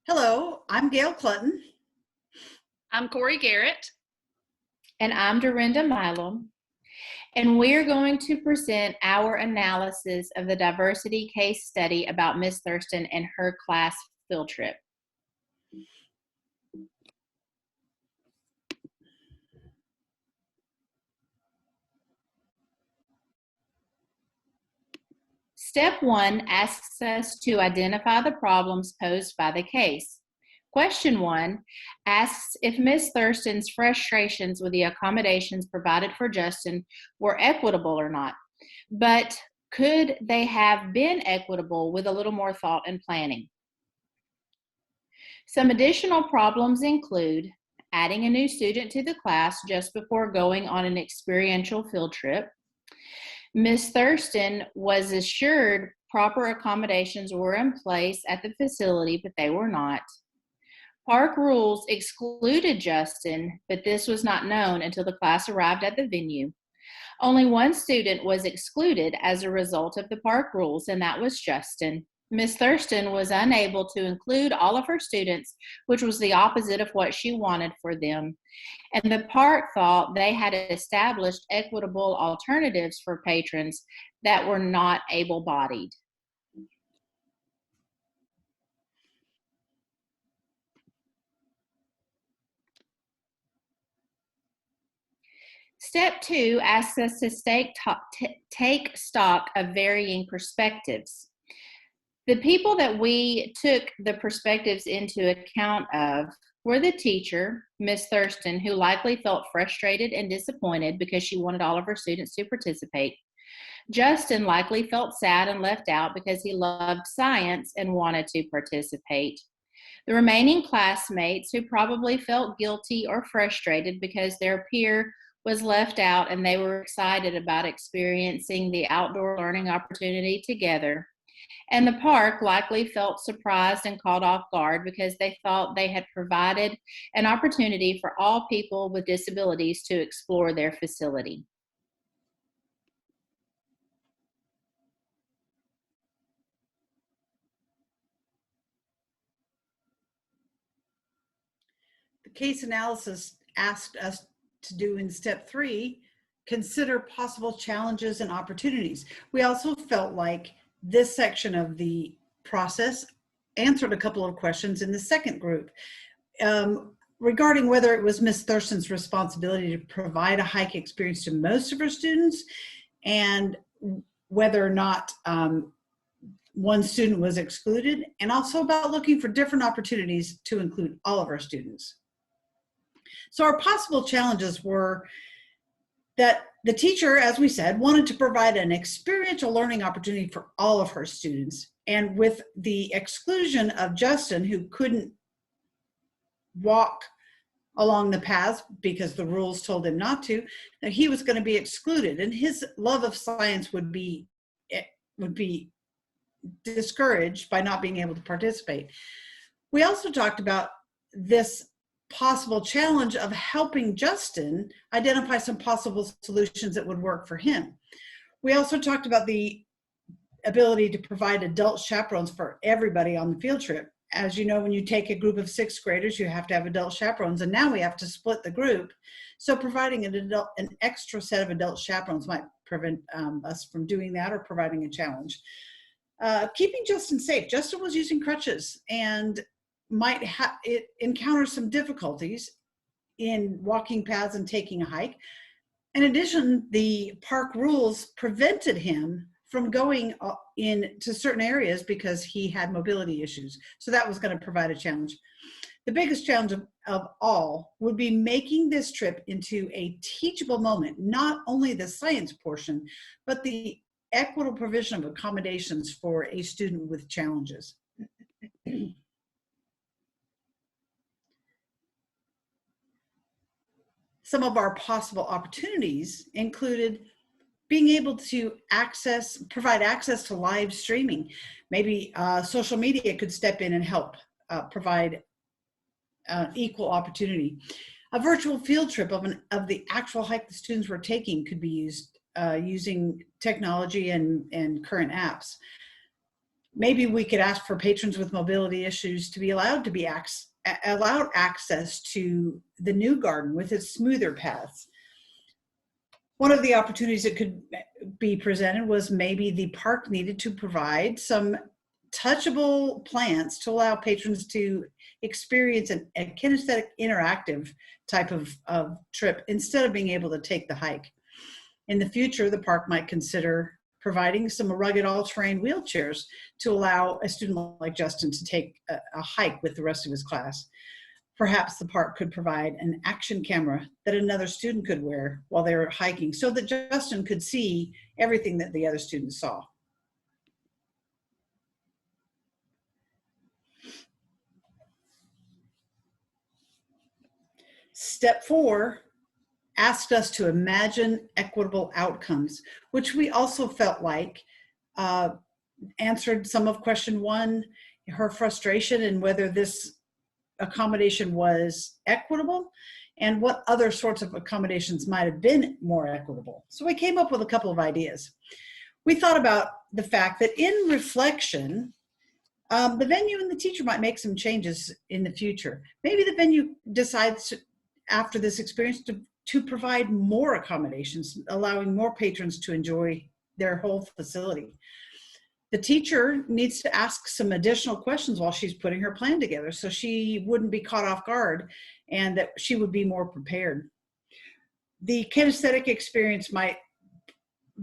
Hello, I'm Gail Clutton. I'm Corey Garrett. And I'm Dorinda Milam, and we're going to present our analysis of the diversity case study about Miss Thurston and her class field trip. Step 1 asks us to identify the problems posed by the case. Question 1 asks if Ms. Thurston's frustrations with the accommodations provided for Justin were equitable or not, but could they have been equitable with a little more thought and planning? Some additional problems include adding a new student to the class just before going on an experiential field trip. Ms. Thurston was assured proper accommodations were in place at the facility, but they were not. Park rules excluded Justin, but this was not known until the class arrived at the venue. Only one student was excluded as a result of the park rules, and that was Justin. Ms. Thurston was unable to include all of her students, which was the opposite of what she wanted for them. And the park thought they had established equitable alternatives for patrons that were not able-bodied. Step 2 asks us to take stock of varying perspectives. The people that we took the perspectives into account of were the teacher, Ms. Thurston, who likely felt frustrated and disappointed because she wanted all of her students to participate. Justin likely felt sad and left out because he loved science and wanted to participate. The remaining classmates who probably felt guilty or frustrated because their peer was left out and they were excited about experiencing the outdoor learning opportunity together. And the park likely felt surprised and caught off guard because they thought they had provided an opportunity for all people with disabilities to explore their facility. The case analysis asked us to do in step 3, consider possible challenges and opportunities. We also felt like this section of the process answered a couple of questions in the second group regarding whether it was Ms. Thurston's responsibility to provide a hike experience to most of her students, and whether or not one student was excluded, and also about looking for different opportunities to include all of our students. So our possible challenges were that the teacher, as we said, wanted to provide an experiential learning opportunity for all of her students. And with the exclusion of Justin, who couldn't walk along the paths because the rules told him not to, that he was going to be excluded, and his love of science would be discouraged by not being able to participate. We also talked about this possible challenge of helping Justin identify some possible solutions that would work for him. We also talked about the ability to provide adult chaperones for everybody on the field trip. As you know, when you take a group of 6th graders, you have to have adult chaperones, and now we have to split the group. So providing an extra set of adult chaperones might prevent us from doing that, or providing a challenge. Keeping Justin safe. Justin was using crutches and might encounter some difficulties in walking paths and taking a hike. In addition, the park rules prevented him from going into certain areas because he had mobility issues. So that was going to provide a challenge. The biggest challenge of all would be making this trip into a teachable moment, not only the science portion, but the equitable provision of accommodations for a student with challenges. Some of our possible opportunities included being able to provide access to live streaming. Maybe social media could step in and help provide equal opportunity. A virtual field trip of the actual hike the students were taking could be used using technology and current apps. Maybe we could ask for patrons with mobility issues to be allowed allowed access to the new garden with its smoother paths. One of the opportunities that could be presented was maybe the park needed to provide some touchable plants to allow patrons to experience a kinesthetic interactive type of trip instead of being able to take the hike. In the future, the park might consider providing some rugged all-terrain wheelchairs to allow a student like Justin to take a hike with the rest of his class. Perhaps the park could provide an action camera that another student could wear while they were hiking so that Justin could see everything that the other students saw. Step 4 asked us to imagine equitable outcomes, which we also felt like answered some of question 1, her frustration and whether this accommodation was equitable and what other sorts of accommodations might have been more equitable. So we came up with a couple of ideas. We thought about the fact that in reflection, the venue and the teacher might make some changes in the future. Maybe the venue decides after this experience to provide more accommodations, allowing more patrons to enjoy their whole facility. The teacher needs to ask some additional questions while she's putting her plan together so she wouldn't be caught off guard and that she would be more prepared. The kinesthetic experience might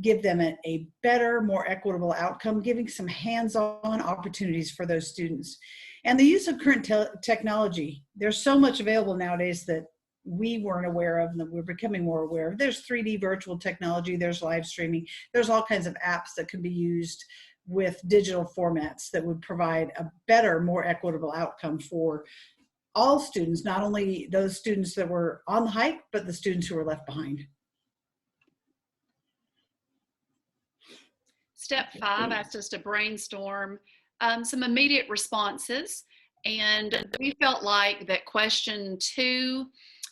give them a better, more equitable outcome, giving some hands-on opportunities for those students. And the use of current technology, there's so much available nowadays that we weren't aware of and that we're becoming more aware of. There's 3D virtual technology, there's live streaming, there's all kinds of apps that can be used with digital formats that would provide a better, more equitable outcome for all students, not only those students that were on the hike, but the students who were left behind. Step 5 asked us to brainstorm some immediate responses. And we felt like that question 2,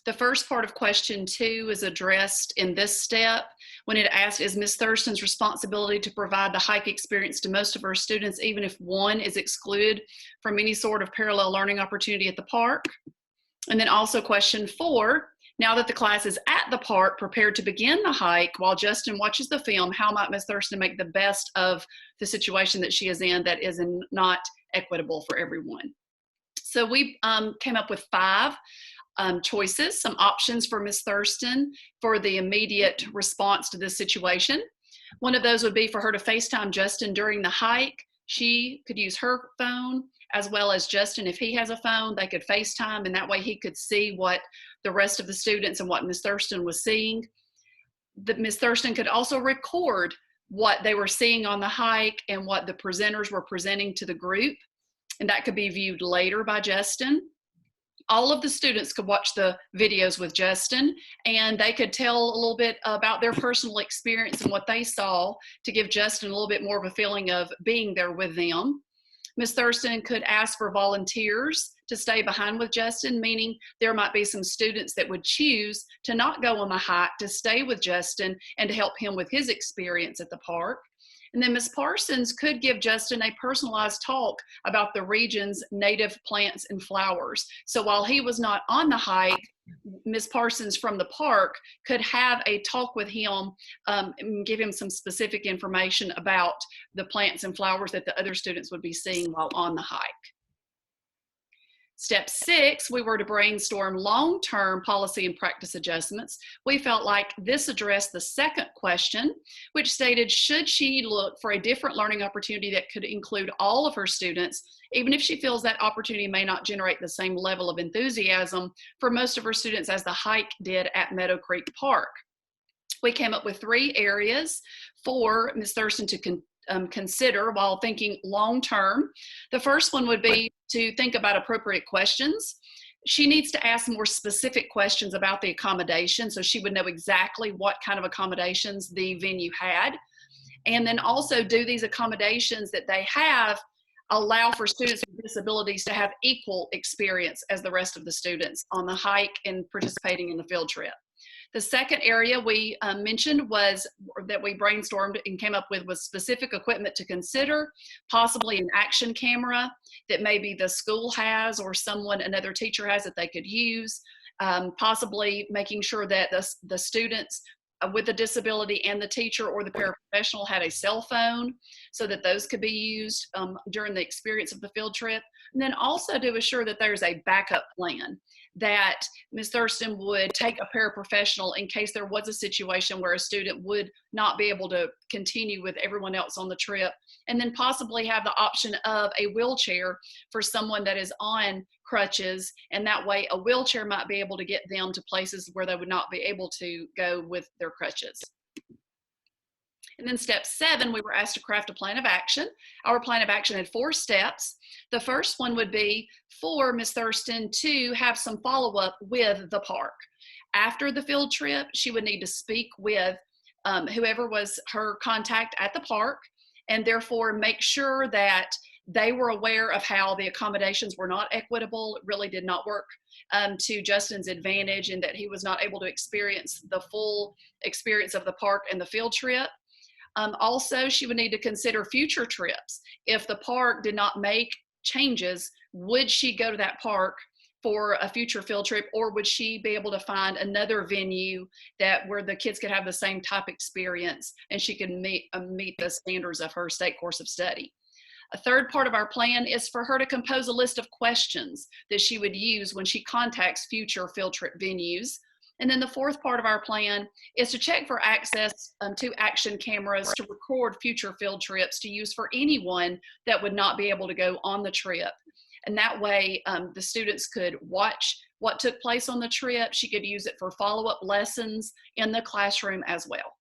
the first part of question 2 is addressed in this step when it asked, is Ms. Thurston's responsibility to provide the hike experience to most of her students, even if one is excluded from any sort of parallel learning opportunity at the park? And then also question 4, now that the class is at the park, prepared to begin the hike, while Justin watches the film, how might Ms. Thurston make the best of the situation that she is in that is not equitable for everyone? So we came up with 5 choices, some options for Ms. Thurston for the immediate response to this situation. One of those would be for her to FaceTime Justin during the hike. She could use her phone as well as Justin. If he has a phone, they could FaceTime, and that way he could see what the rest of the students and what Ms. Thurston was seeing. Ms. Thurston could also record what they were seeing on the hike and what the presenters were presenting to the group, and that could be viewed later by Justin. All of the students could watch the videos with Justin, and they could tell a little bit about their personal experience and what they saw to give Justin a little bit more of a feeling of being there with them. Ms. Thurston could ask for volunteers to stay behind with Justin, meaning there might be some students that would choose to not go on the hike, to stay with Justin and to help him with his experience at the park. And then Ms. Parsons could give Justin a personalized talk about the region's native plants and flowers. So while he was not on the hike, Ms. Parsons from the park could have a talk with him and give him some specific information about the plants and flowers that the other students would be seeing while on the hike. Step 6, we were to brainstorm long-term policy and practice adjustments. We felt like this addressed the second question, which stated, should she look for a different learning opportunity that could include all of her students, even if she feels that opportunity may not generate the same level of enthusiasm for most of her students as the hike did at Meadow Creek Park? We came up with 3 areas for Ms. Thurston to consider while thinking long-term. The first one would be to think about appropriate questions. She needs to ask more specific questions about the accommodation so she would know exactly what kind of accommodations the venue had. And then also, do these accommodations that they have allow for students with disabilities to have equal experience as the rest of the students on the hike and participating in the field trip? The second area we mentioned was that we brainstormed and came up with was specific equipment to consider, possibly an action camera that maybe the school has or another teacher has that they could use, possibly making sure that the students with a disability and the teacher or the paraprofessional had a cell phone so that those could be used during the experience of the field trip. And then also to assure that there's a backup plan, that Ms. Thurston would take a paraprofessional in case there was a situation where a student would not be able to continue with everyone else on the trip, and then possibly have the option of a wheelchair for someone that is on crutches, and that way a wheelchair might be able to get them to places where they would not be able to go with their crutches. And then step 7, we were asked to craft a plan of action. Our plan of action had 4 steps. The first one would be for Ms. Thurston to have some follow-up with the park. After the field trip, she would need to speak with whoever was her contact at the park, and therefore make sure that they were aware of how the accommodations were not equitable, really did not work to Justin's advantage, and that he was not able to experience the full experience of the park and the field trip. Also, she would need to consider future trips. If the park did not make changes, would she go to that park for a future field trip, or would she be able to find another venue where the kids could have the same type experience and she could meet the standards of her state course of study? A third part of our plan is for her to compose a list of questions that she would use when she contacts future field trip venues. And then the fourth part of our plan is to check for access to action cameras to record future field trips to use for anyone that would not be able to go on the trip. And that way the students could watch what took place on the trip. She could use it for follow-up lessons in the classroom as well.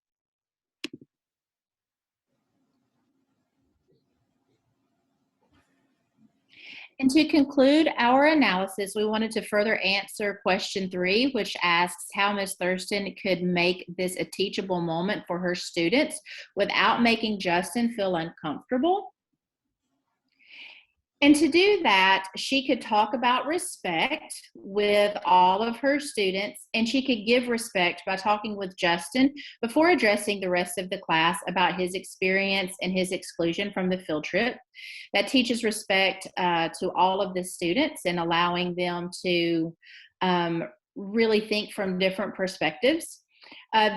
And to conclude our analysis, we wanted to further answer question 3, which asks how Ms. Thurston could make this a teachable moment for her students without making Justin feel uncomfortable. And to do that, she could talk about respect with all of her students, and she could give respect by talking with Justin before addressing the rest of the class about his experience and his exclusion from the field trip. That teaches respect to all of the students and allowing them to really think from different perspectives.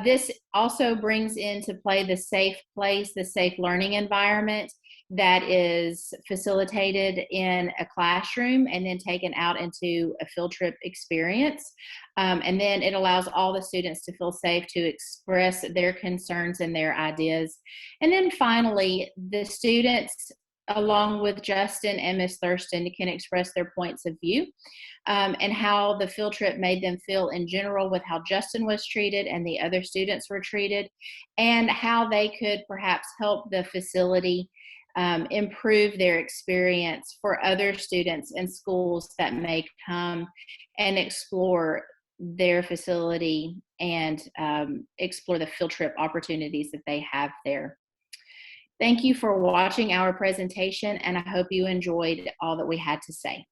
This also brings into play the safe place, the safe learning environment that is facilitated in a classroom and then taken out into a field trip experience. And then it allows all the students to feel safe to express their concerns and their ideas. And then finally, the students, along with Justin and Ms. Thurston, can express their points of view and how the field trip made them feel in general with how Justin was treated and the other students were treated, and how they could perhaps help the facility improve their experience for other students and schools that may come and explore their facility and explore the field trip opportunities that they have there. Thank you for watching our presentation, and I hope you enjoyed all that we had to say.